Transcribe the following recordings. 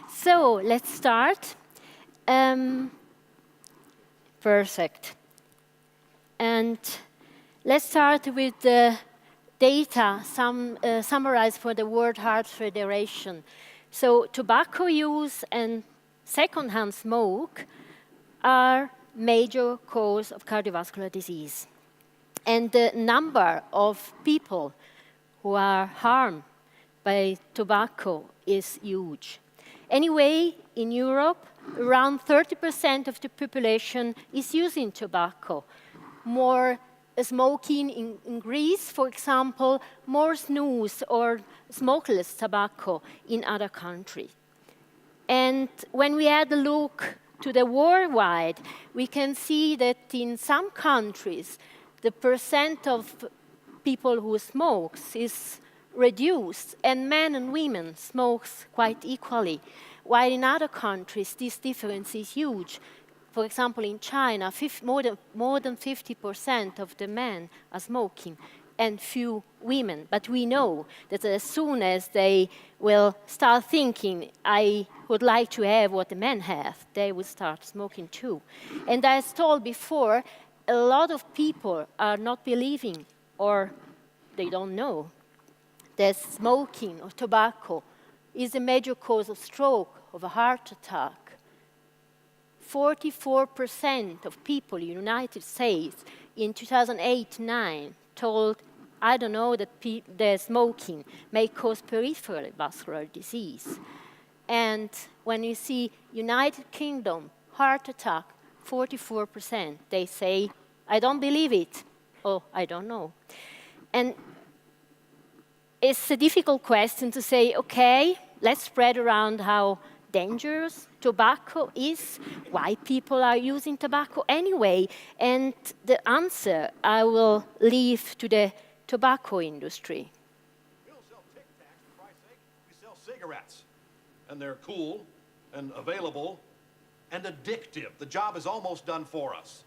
So let's start. Perfect. And let's start with the data summarized for the World Heart Federation. So tobacco use and secondhand smoke are major cause of cardiovascular disease. And the number of people who are harmed by tobacco is huge. Anyway, in Europe, around 30% of the population is using tobacco. More smoking in Greece, for example, more snus or smokeless tobacco in other countries. And when we add a look to the worldwide, we can see that in some countries, the percent of people who smokes is reduced, and men and women smokes quite equally, while in other countries this difference is huge. For example, in China, more than 50% of the men are smoking and few women. But we know that as soon as they will start thinking, I would like to have what the men have, they will start smoking too. And as told before, a lot of people are not believing, or they don't know, that smoking or tobacco is a major cause of stroke, of a heart attack. 44% of people in the United States in 2008-9 told, I don't know, that the smoking may cause peripheral vascular disease. And when you see United Kingdom, heart attack, 44%, they say, I don't believe it, or I don't know. And it's a difficult question to say, okay, let's spread around how dangerous tobacco is, why people are using tobacco anyway. And the answer I will leave to the tobacco industry. We don't sell Tic Tacs, for Christ's sake. We sell cigarettes. And they're cool and available and addictive. The job is almost done for us.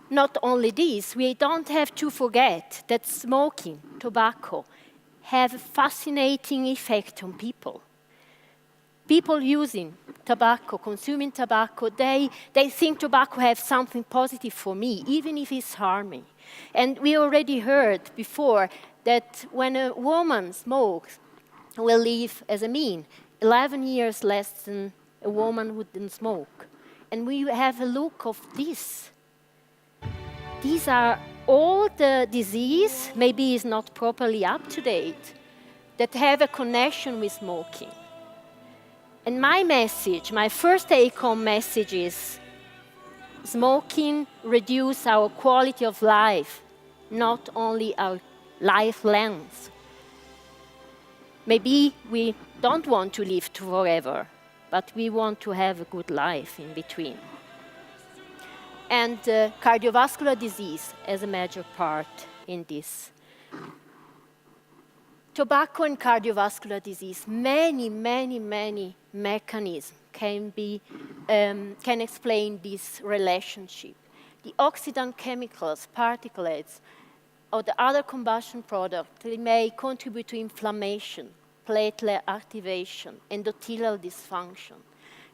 Not only this, we don't have to forget that smoking, tobacco, have a fascinating effect on people. People using tobacco, consuming tobacco, they think tobacco has something positive for me, even if it's harming. And we already heard before that when a woman smokes, will live as a mean 11 years less than a woman who didn't smoke. And we have a look of this. These are all the disease, maybe is not properly up to date, that have a connection with smoking. And my message, my first take-home message is, smoking reduces our quality of life, not only our life length. Maybe we don't want to live forever, but we want to have a good life in between. And cardiovascular disease as a major part in this. Tobacco and cardiovascular disease, many mechanisms can explain this relationship. The oxidant chemicals, particulates, or the other combustion products, they may contribute to inflammation, platelet activation, endothelial dysfunction.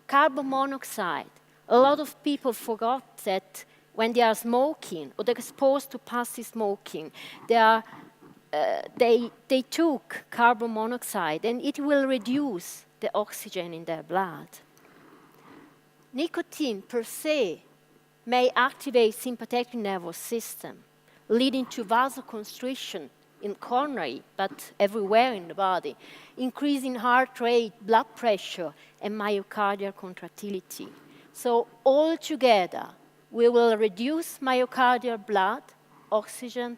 Carbon monoxide. A lot of people forgot that when they are smoking or they're exposed to passive smoking, they took carbon monoxide and it will reduce the oxygen in their blood. Nicotine per se may activate sympathetic nervous system, leading to vasoconstriction in coronary, but everywhere in the body, increasing heart rate, blood pressure, and myocardial contractility. So altogether, we will reduce myocardial blood, oxygen,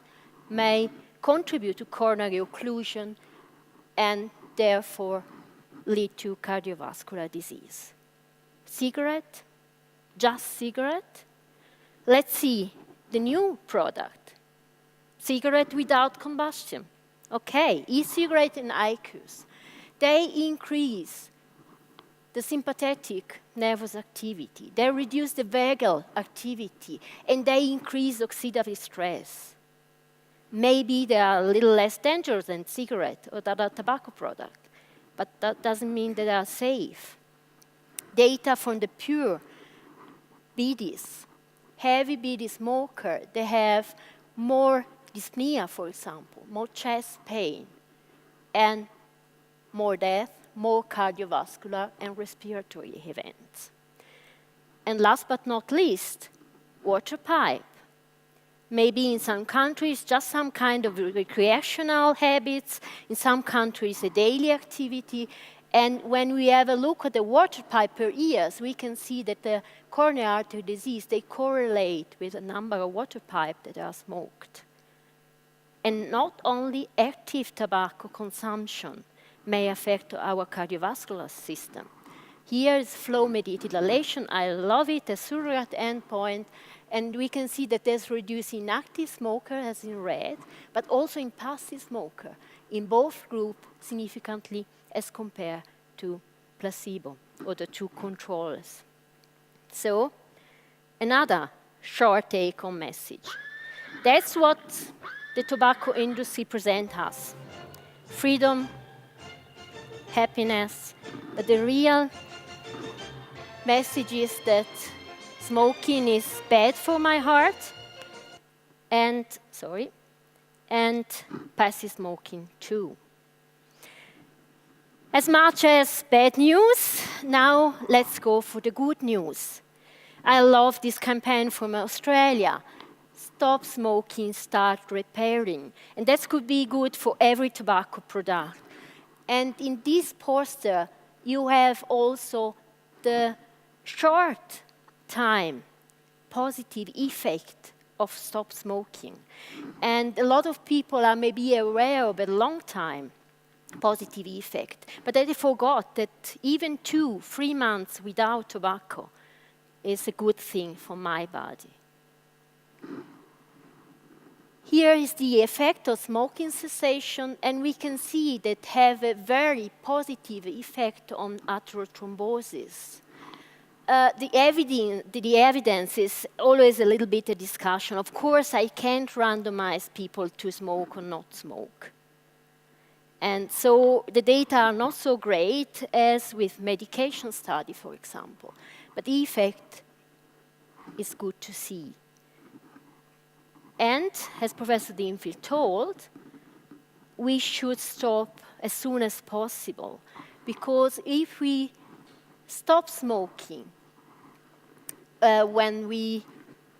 may contribute to coronary occlusion, and therefore lead to cardiovascular disease. Cigarette? Just cigarette? Let's see the new product. Cigarette without combustion. Okay, e-cigarette and IQOS. They increase the sympathetic nervous activity. They reduce the vagal activity, and they increase oxidative stress. Maybe they are a little less dangerous than cigarette or other tobacco product, but that doesn't mean that they are safe. Data from the pure BDs, heavy BD smoker, they have more dyspnea, for example, more chest pain, and more death, more cardiovascular and respiratory events. And last but not least, water pipe. Maybe in some countries, just some kind of recreational habits. In some countries, a daily activity. And when we have a look at the water pipe per years, we can see that the coronary artery disease, they correlate with the number of water pipe that are smoked. And not only active tobacco consumption may affect our cardiovascular system. Here is flow-mediated dilation. I love it, a surrogate endpoint. And we can see that there's reduced in active smoker, as in red, but also in passive smoker, in both groups significantly as compared to placebo, or the two controllers. So, another short take-home message. That's what the tobacco industry presents us. Freedom, happiness, but the real message is that smoking is bad for my heart, and passive smoking too. As much as bad news, now let's go for the good news. I love this campaign from Australia. Stop smoking, start repairing. And that could be good for every tobacco product. And in this poster, you have also the short time positive effect of stop smoking. And a lot of people are maybe aware of a long time positive effect, but they forgot that even 2-3 months without tobacco is a good thing for my body. Here is the effect of smoking cessation, and we can see that have a very positive effect on atherothrombosis. The evidence is always a little bit a discussion. Of course, I can't randomize people to smoke or not smoke. And so the data are not so great as with medication study, for example. But the effect is good to see. And, as Professor Dinfield told, we should stop as soon as possible. Because if we stop smoking when we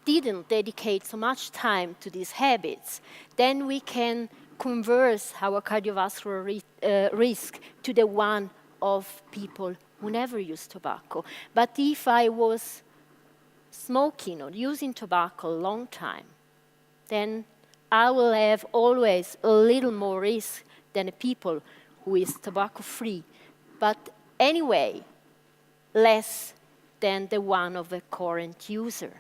didn't dedicate so much time to these habits, then we can converse our cardiovascular risk to the one of people who never use tobacco. But if I was smoking or using tobacco a long time, then I will have always a little more risk than a people who is tobacco-free. But anyway, less than the one of a current user.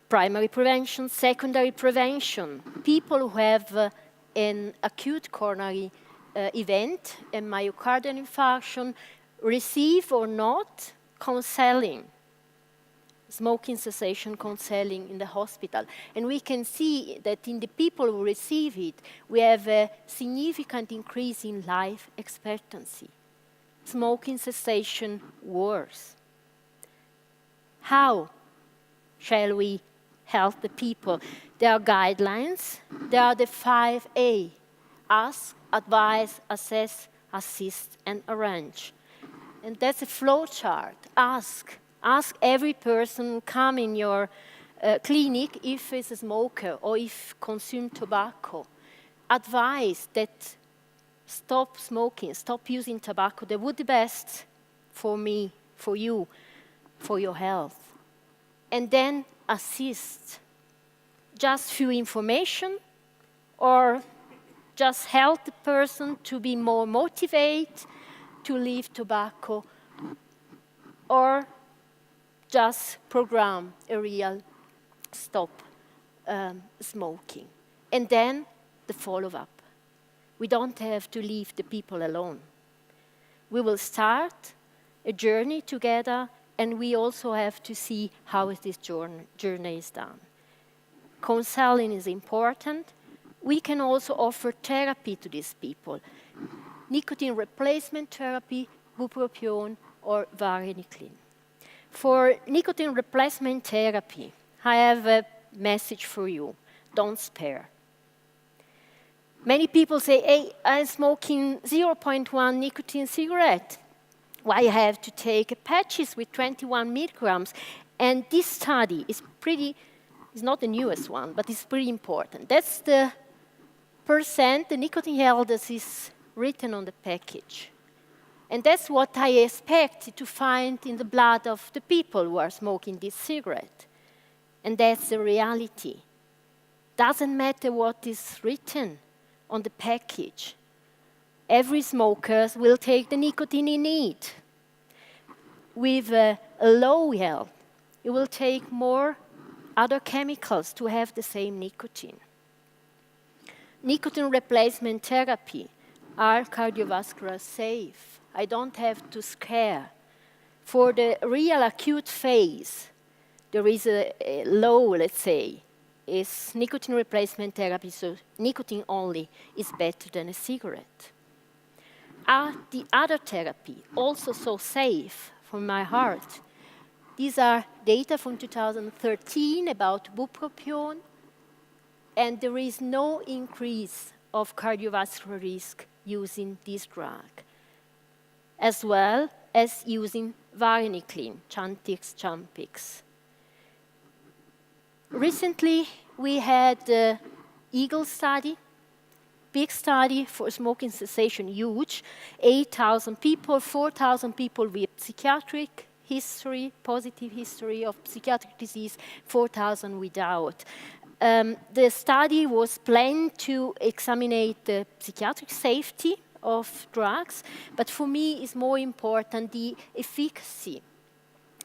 Primary prevention, secondary prevention. People who have an acute coronary event, a myocardial infarction, receive or not counseling, smoking cessation counseling in the hospital. And we can see that in the people who receive it, we have a significant increase in life expectancy. Smoking cessation works. How shall we help the people? There are guidelines. There are the 5A. Ask, advise, assess, assist, and arrange. And that's a flow chart. Ask every person come in your clinic if is a smoker or if consume tobacco. Advise that stop smoking, stop using tobacco. That would be best for me, for you, for your health. And then assist. Just few information or just help the person to be more motivated to leave tobacco, or just program a real stop smoking. And then the follow-up. We don't have to leave the people alone. We will start a journey together, and we also have to see how this journey is done. Counseling is important, we can also offer therapy to these people. Nicotine replacement therapy, bupropion, or varenicline. For nicotine replacement therapy, I have a message for you. Don't spare. Many people say, hey, I'm smoking 0.1 nicotine cigarette. Why I have to take patches with 21 milligrams? And this study is it's not the newest one, but it's pretty important. That's the percent, the nicotine level that is written on the package. And that's what I expect to find in the blood of the people who are smoking this cigarette. And that's the reality. Doesn't matter what is written on the package. Every smoker will take the nicotine he needs. With a low level, it will take more other chemicals to have the same nicotine. Nicotine replacement therapy are cardiovascular safe. I don't have to scare. For the real acute phase, there is a low, let's say, is nicotine replacement therapy, so nicotine only is better than a cigarette. Are the other therapy also so safe for my heart? These are data from 2013 about bupropion, and there is no increase of cardiovascular risk using this drug, as well as using varenicline, Chantix, Champix. Recently, we had the EAGLE study, big study for smoking cessation, huge, 8,000 people, 4,000 people with psychiatric history, positive history of psychiatric disease, 4,000 without. The study was planned to examine the psychiatric safety of drugs, but for me it's more important the efficacy.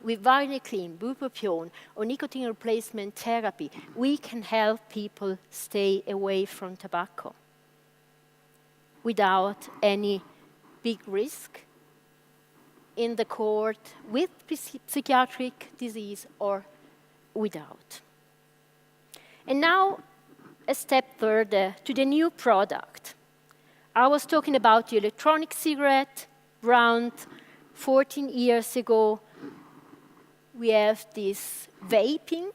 With varenicline, bupropion, or nicotine replacement therapy, we can help people stay away from tobacco without any big risk in the court with psychiatric disease or without. And now, a step further to the new product. I was talking about the electronic cigarette. Around 14 years ago, we have this vaping,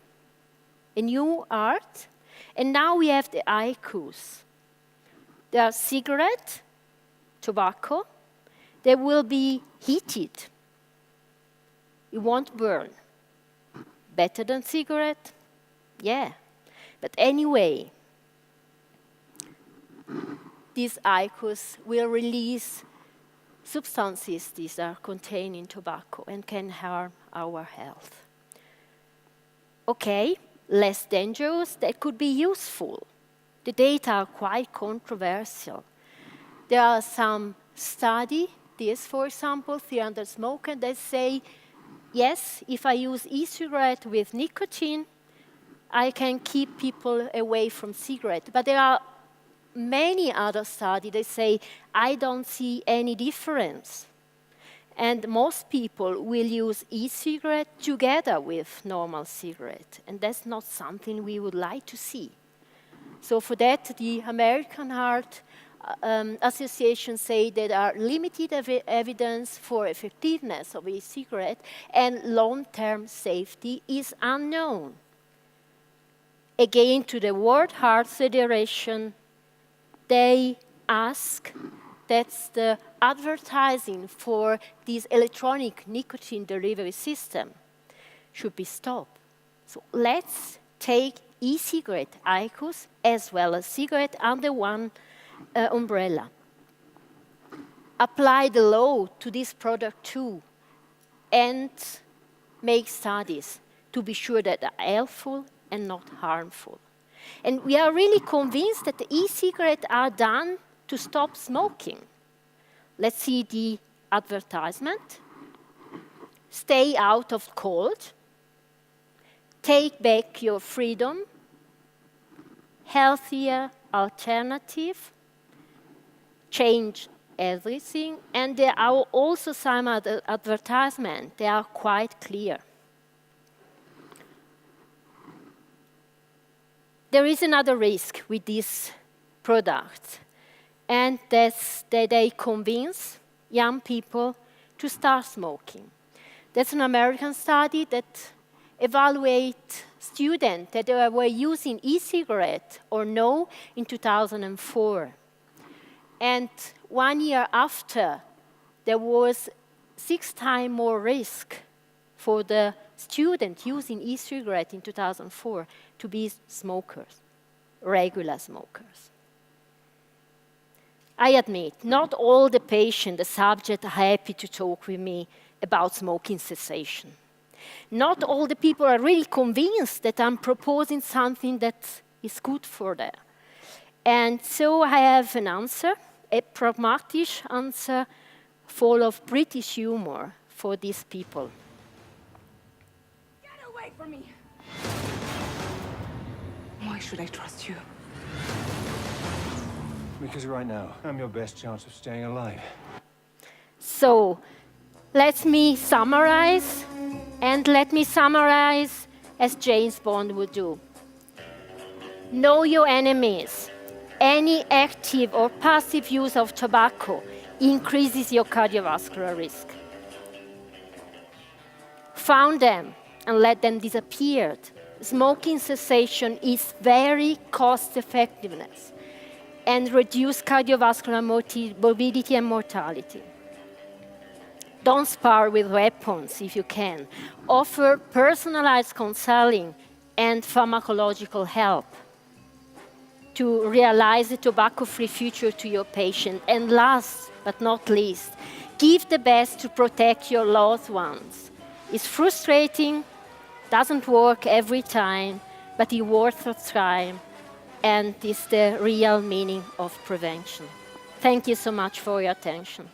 a new art, and now we have the IQOS. There are cigarette, tobacco, they will be heated. It won't burn. Better than cigarette? Yeah. But anyway, these IQOS will release substances these are contained in tobacco and can harm our health. Okay, less dangerous, that could be useful. The data are quite controversial. There are some studies, this for example, 300 smokers, that say, yes, if I use e-cigarette with nicotine, I can keep people away from cigarette. But there are many other studies that say, I don't see any difference. And most people will use e-cigarette together with normal cigarette. And that's not something we would like to see. So for that, the American Heart Association say that there are limited evidence for effectiveness of e-cigarette and long-term safety is unknown. Again, to the World Heart Federation, they ask that the advertising for this electronic nicotine delivery system should be stopped. So let's take e-cigarette, IQOS, as well as cigarette under one umbrella. Apply the law to this product too, and make studies to be sure that they are helpful and not harmful. And we are really convinced that the e-cigarettes are done to stop smoking. Let's see the advertisement. Stay out of cold. Take back your freedom. Healthier alternative. Change everything. And there are also some other advertisements. They are quite clear. There is another risk with this products. And they convince young people to start smoking. That's an American study that evaluates students that were using e-cigarette or no in 2004. And 1 year after, there was 6 times more risk for the student using e-cigarette in 2004 to be smokers, regular smokers. I admit, not all the patients, the subjects, are happy to talk with me about smoking cessation. Not all the people are really convinced that I'm proposing something that is good for them. And so I have an answer, a pragmatic answer full of British humor for these people. Get away from me! Why should I trust you? Because right now, I'm your best chance of staying alive. So, let me summarize, and let me summarize as James Bond would do. Know your enemies. Any active or passive use of tobacco increases your cardiovascular risk. Found them and let them disappear. Smoking cessation is very cost-effectiveness and reduce cardiovascular morbidity and mortality. Don't spar with weapons if you can. Offer personalized counseling and pharmacological help to realize a tobacco-free future to your patient. And last but not least, give the best to protect your loved ones. It's frustrating, doesn't work every time, but it's worth a try, and it's the real meaning of prevention. Thank you so much for your attention.